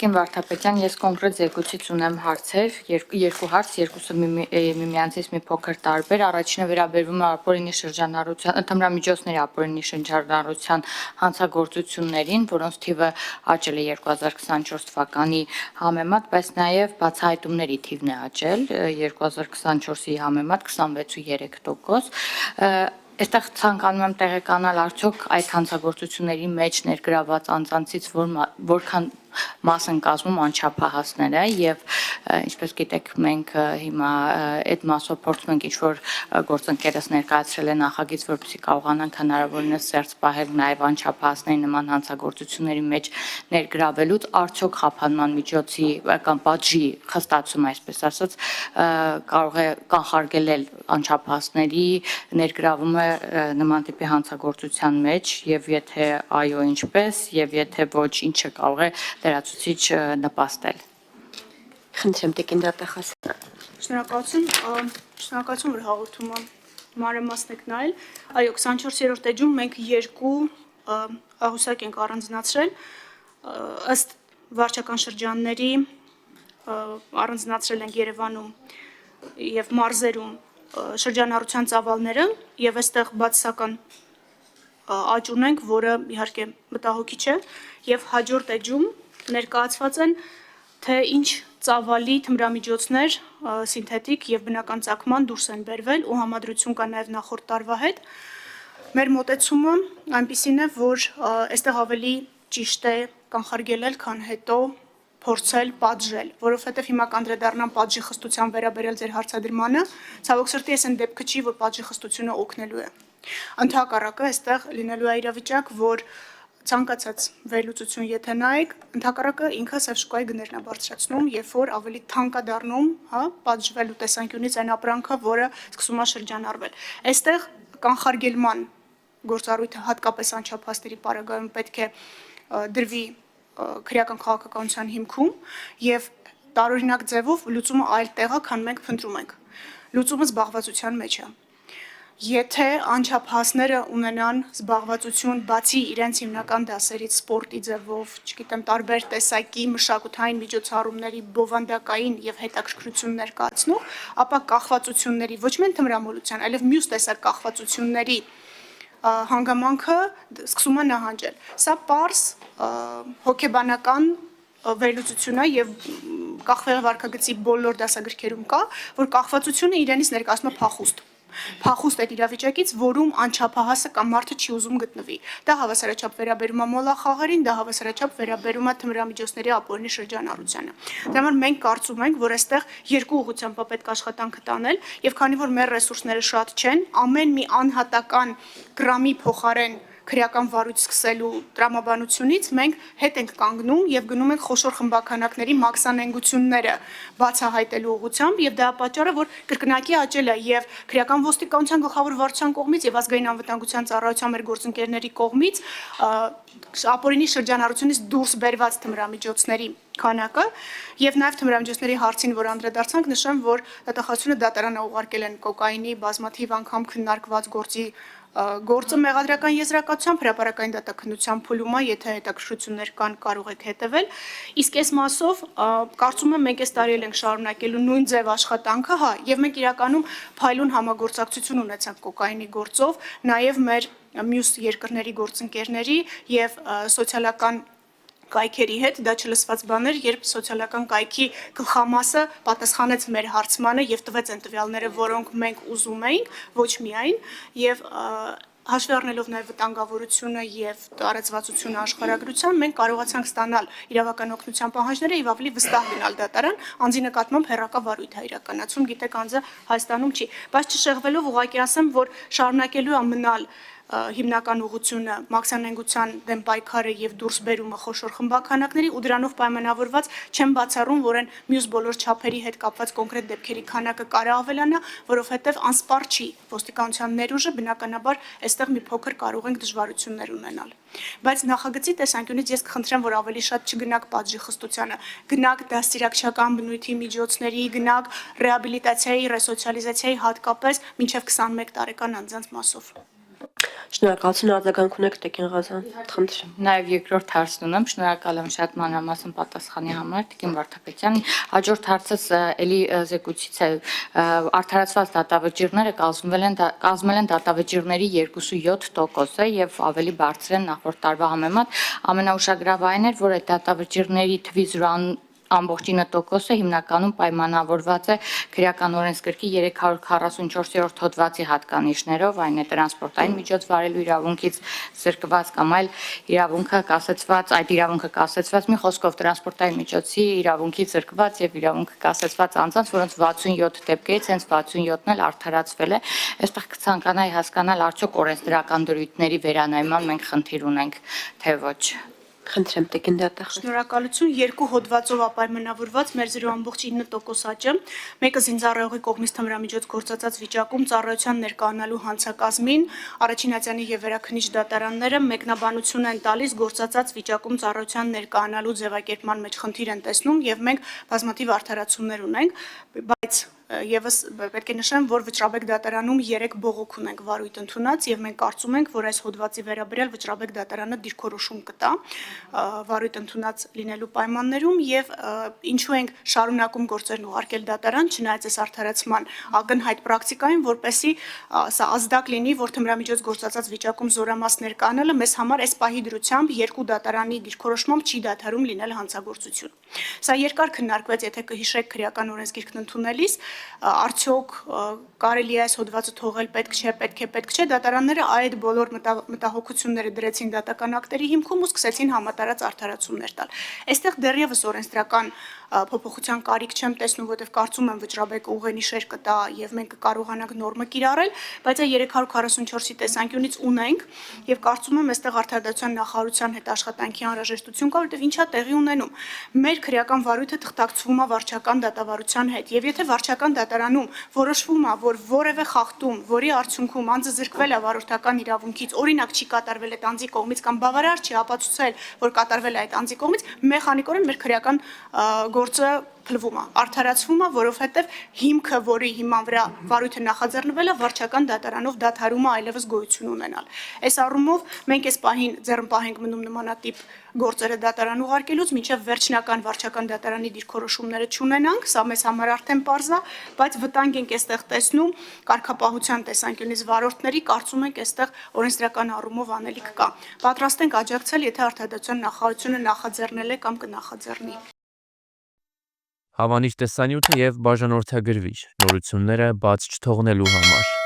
Տիկին Վարդապետյան, ես կոնկրետ զեկույցից ունեմ հարցեր, երկու հարց, երկուսը միմյանցից մի փոքր տարբեր։ Առաջինը վերաբերվում է ապօրինի շրջանառության, թմրամիջոցների ապօրինի շրջանառության հանցագործություններին, որոնց թիվը աճել է 2024 թվականի համեմատ, բայց նաև բացահայտումների թիվն է աճել 2024-ի համեմատ 26.3%։ Այստեղ ցանկանում եմ տեղեկանալ արդյոք այդ հանցագործությունների մեջ ներգրաված անձանցից որքան մաս են կազմում անչափահասները եւ ինչպես գիտեք մենք հիմա այդ մասով փորձում ենք ինչ-որ գործընկերս ներկայացրել է նախագիծ, որպեսզի կարողանանք հնարավորինս ծերծ պահել նաեւ անչափահասների նման հանցագործությունների մեջ ներգրավելուց արդյոք խափանման միջոցի կամ պատժի խստացում այսպես ասած կարող է կանխարգելել անչափահասների ներգրավումը նման տիպի հանցագործության մեջ եւ եթե այո ինչպես եւ եթե ոչ ինչը կարող է լրացուցիչ նպաստել։ Խնդրեմ տիկին դատախազ։ Շնորհակալություն, որ հաղորդումը մանրամասն եք նայել։ Այո, 24-րդ էջում մենք երկու աղյուսակ ենք առանձնացրել ըստ վարչական շրջանների առանձնացրել ենք Երևանում եւ մարզերում շրջանառության ծավալները եւ այստեղ բացասական աճ ունենք, որը իհարկե մտահոգիչ է եւ հաջորդ էջում ներկայացված են թե ինչ ծավալի թմրամիջոցներ սինթետիկ եւ բնական ծագման դուրս են բերվել ու համադրություն կա նաեւ նախորդ տարվա հետ։ Մեր մոտեցումը այնպիսին է, որ այստեղ ավելի ճիշտ է կանխարգելել, քան հետո փորձել պատժել, որովհետեւ հիմա կանդրադառնամ պատժի խստության վերաբերյալ ձեր հարցադրմանը, ցավոք սրտի այս այն դեպքը չի, որ պատժի խստությունը օգնելու է։ Ընդհակառակը այստեղ լինելու է իրավիճակ, որ ցանկացած վերլուծություն եթե նայեք, ընդհակառակը ինքը սև շուկայի գներն է բարձրացնում, երբ որ ավելի թանկ է դառնում, հա, պատժվելու տեսանկյունից այն ապրանքը, որը սկսում է շրջանառվել։ Այստեղ կանխարգելման գործառույթը հատկապես անչափահասների պարագայում պետք է դրվի քրեական քաղաքականության հիմքում եւ տարօրինակ ձևով լուծումը այլ տեղ է, քան մենք փնտրում ենք։ Լուծումը զբաղվածության մեջ է։ Եթե անչափահասները ունենան զբաղվածություն բացի իրենց հիմնական դասերից սպորտի ձևով, չգիտեմ, տարբեր տեսակի մշակութային միջոցառումների բովանդակային եւ հետաքրքրություն ներկայացնող, ապա կախվածությունների ոչ միայն թմրամոլության, այլև մյուս տեսակ կախվածությունների հանգամանքը սկսում է նահանջել։ Սա պարզ հոգեբանական վերլուծություն է եւ կախվեղի վարքագծի բոլոր դասագրքերում կա, որ կախվածությունը իրենից ներկայացնում է փախուստ։ Փախուստ այդ իրավիճակից, որում անչափահասը կամ մարդը չի ուզում գտնվի։ Դա հավասարաչափ վերաբերում է մոլախաղերին, դա հավասարաչափ վերաբերում է թմրամիջոցների ապօրինի շրջանառությանը։ Դրա համար մենք կարծում ենք, որ այստեղ երկու ուղղությամբ պետք է աշխատանք տանել, եւ քանի որ մեր ռեսուրսները շատ չեն, ամեն մի անհատական գրամի փոխարեն քրեական վարույթ սկսելու տրամաբանությունից մենք հետ ենք կանգնում եւ գնում ենք խոշոր խմբականակների մաքսանենգությունները բացահայտելու ուղղությամբ եւ դա պատճառը որ կրկնակի աճել է եւ քրեական ոստիկանության գլխավոր վարչության կողմից եւ ազգային անվտանգության ծառայության մեր գործընկերների կողմից ապօրինի շրջանառությունից դուրս բերված թմրամիջոցների քանակը եւ նաեւ թմրամիջոցների հարցին որ անդրադարձանք նշեմ որ դատախազությունը դատարանը ուղարկել են կոկաինի բազմաթիվ անգամ քննարկված գործը մեղադրական եզրակացությամբ հրապարակային դատաքննության փուլում է, եթե հետաքրքրություններ կան, կարող եք հետևել։ Իսկ այս մասով կարծում եմ մենք այս տարի ենք շարունակելու նույն ձև աշխատանքը, հա, եւ մենք իրականում փայլուն համագործակցություն ունեցանք կոկաինի գործով, նաեւ մեր մյուս երկրների գործընկերների եւ սոցիալական կայքերի հետ, դա չլսված բաներ, երբ սոցիալական կայքի գլխամասը պատասխանեց մեր հարցմանը եւ տվեց այն տվյալները, որոնք մենք ուզում էինք, ոչ միայն, եւ հաշվի առնելով նաեւ վտանգավորությունը եւ տարածվածությունը աշխարհագրության, մենք կարողացանք ստանալ իրավական օգնության պահանջները եւ ավելի վստահ գնալ դատարան, անձի նկատմամբ հերակա վարույթ է իրականացում, գիտեք, անձը Հայաստանում չի, բայց չշեղվելով ուղղակի ասեմ, որ շարունակելու է մնալ հիմնական ուղղությունը մաքսանենգության դեմ պայքարը եւ դուրս բերումը խոշոր խմբականակների ու դրանով պայմանավորված չեմ բացառում, որ այն մյուս բոլոր չափերի հետ կապված կոնկրետ դեպքերի քանակը կարող ավելանա, որովհետեւ անսպառ չի ոստիկանության ներուժը, բնականաբար այստեղ մի փոքր կարող ենք դժվարություններ ունենալ։ Բայց նախագծի տեսանկյունից ես կխնդրեմ, որ ավելի շատ չգնաք պատժի խստությանը, գնաք դաստիարակչական բնույթի միջոցների, գնաք ռեաբիլիտացիայի, ռեսոցիալիզացիայի հատկապես մինչև 21 տարեկան անձանց մասով։ Շնորհակալություն արձագանք ունեք Տիկին Ղազան։ Խնդրեմ։ Նաև երկրորդ հարցն ունեմ, շնորհակալ եմ շատ մանրամասն պատասխանի համար, Տիկին Վարդապետյան։ Հաջորդ հարցս էլի զեկույցից է, արդարացված դատավճիռները կազմել են դատավճիռների 2.7%-ը եւ ավելի բարձր են նախորդ տարվա համեմատ։ Ամենաուշագրավային էր, որ այդ դատավճիռների թվի 0.1%-ը հիմնականում պայմանավորված է քրեական օրենսգրքի 344-րդ հոդվածի հատկանիշներով, այն է տրանսպորտային միջոց վարելու իրավունքից զրկված կամ այլ իրավունքը կասեցված, մի խոսքով տրանսպորտային միջոցի իրավունքից զրկված եւ իրավունքը կասեցված անձանց, որոնց 67 դեպքերից հենց 67-ն էլ արդարացվել է։ Այստեղ կցանկանայի հասկանալ, արդյոք օրենսդրական դրույթների վերանայման մենք խնդիր ունենք, թե ոչ։ Խնդրեմ Տիկին դատախազ։ Շնորհակալություն, երկու հոդվածով ապայմանավորված մեր 0.9% աճը, մեկը զինծառայողի կողմից թմրամիջոց գործածած վիճակում ծառայության ներկայանալու հանցակազմին, առաջինատյանի եւ վերաքննիչ դատարանները մեկնաբանություն են տալիս գործածած վիճակում ծառայության ներկայանալու ձևակերպման մեջ խնդիր են տեսնում եւ մենք բազմաթիվ արդարացումներ ունենք, բայց Եվս պետք է նշեմ, որ Վճռաբեկ դատարանում 3 բողոք ունենք վարույթ ընդունած եւ մենք կարծում ենք, որ այս հոդվածի վերաբերյալ Վճռաբեկ դատարանը դիրքորոշում կտա վարույթ ընդունած լինելու պայմաններում եւ ինչու ենք շարունակում գործերն ուղարկել դատարան, չնայած այս արդարացման ակնհայտ պրակտիկային, որպեսզի սա ազդակ լինի, որ թմրամիջոց գործածած վիճակում զորամաս ներկանալը մեզ համար այս պահի դրությամբ երկու դատարանի դիրքորոշմամբ չի դադարում լինել հանցագործություն։ Սա երկար քննարկվեց, եթե կհիշեք քրեական օրենսգիրքն ընդունելիս, արդյոք կարելի է այս հոդվածը թողել, պետք չէ, դատարանները այդ բոլոր մտահոգությունները դրեցին դատական ակտերի հիմքում ու սկսեցին համատարած արդարացումներ տալ։ Այստեղ դեռևս օրենսդրական փոփոխության կարիք չեմ տեսնում, որովհետև կարծում եմ Վճռաբեկը ուղենիշեր կտա եւ մենք կկարողանանք նորմը կիրառել, բայց այդ 344-ի տեսանկյունից ունենք եւ կարծում եմ այստեղ արդարադատության նախարարության հետ աշխատանքի անհրաժեշտություն կա, որովհետև ինչա տեղի ունենում։ Մեր քրեական վարույթը թղթակցվում է վարչական դատավարության հետ եւ եթե վարչական դատարանում որոշվում է, որ որևէ խախտում, որի արդյունքում անձը զրկվել է վարորդական իրավունքից, օրինակ չի կատարվել այդ անձի կողմից կամ բավարար չի ապացուցել, որ կատարվել է այդ անձի կողմից, մեխանիկորեն մեր քրեական գործը փլվում է, արդարացվում է, որովհետև հիմքը, որի հիման վրա վարույթը նախաձեռնվել է, վարչական դատարանով դադարում է այլևս գոյություն ունենալ։ Այս առումով մենք այս պահին ձեռնպահ ենք մնում նմանատիպ գործերը դատարան ուղարկելուց, մինչև վերջնական վարչական դատարանի դիրքորոշումները չունենանք, սա մեզ համար արդեն պարզ է, բայց վտանգ ենք այստեղ տեսնում կարգապահության տեսանկյունից վարորդների, կարծում ենք այստեղ օրենսդրական առումով անելիք կա։ Պատրաստ ենք աջակցել, եթե արդարադատության նախարարությունը նախաձեռնել է կամ կնախաձեռնի։ Հավանիչ տեսանյութը եւ բաժանորդագրվիչ նորությունները բաց չթողնելու համար։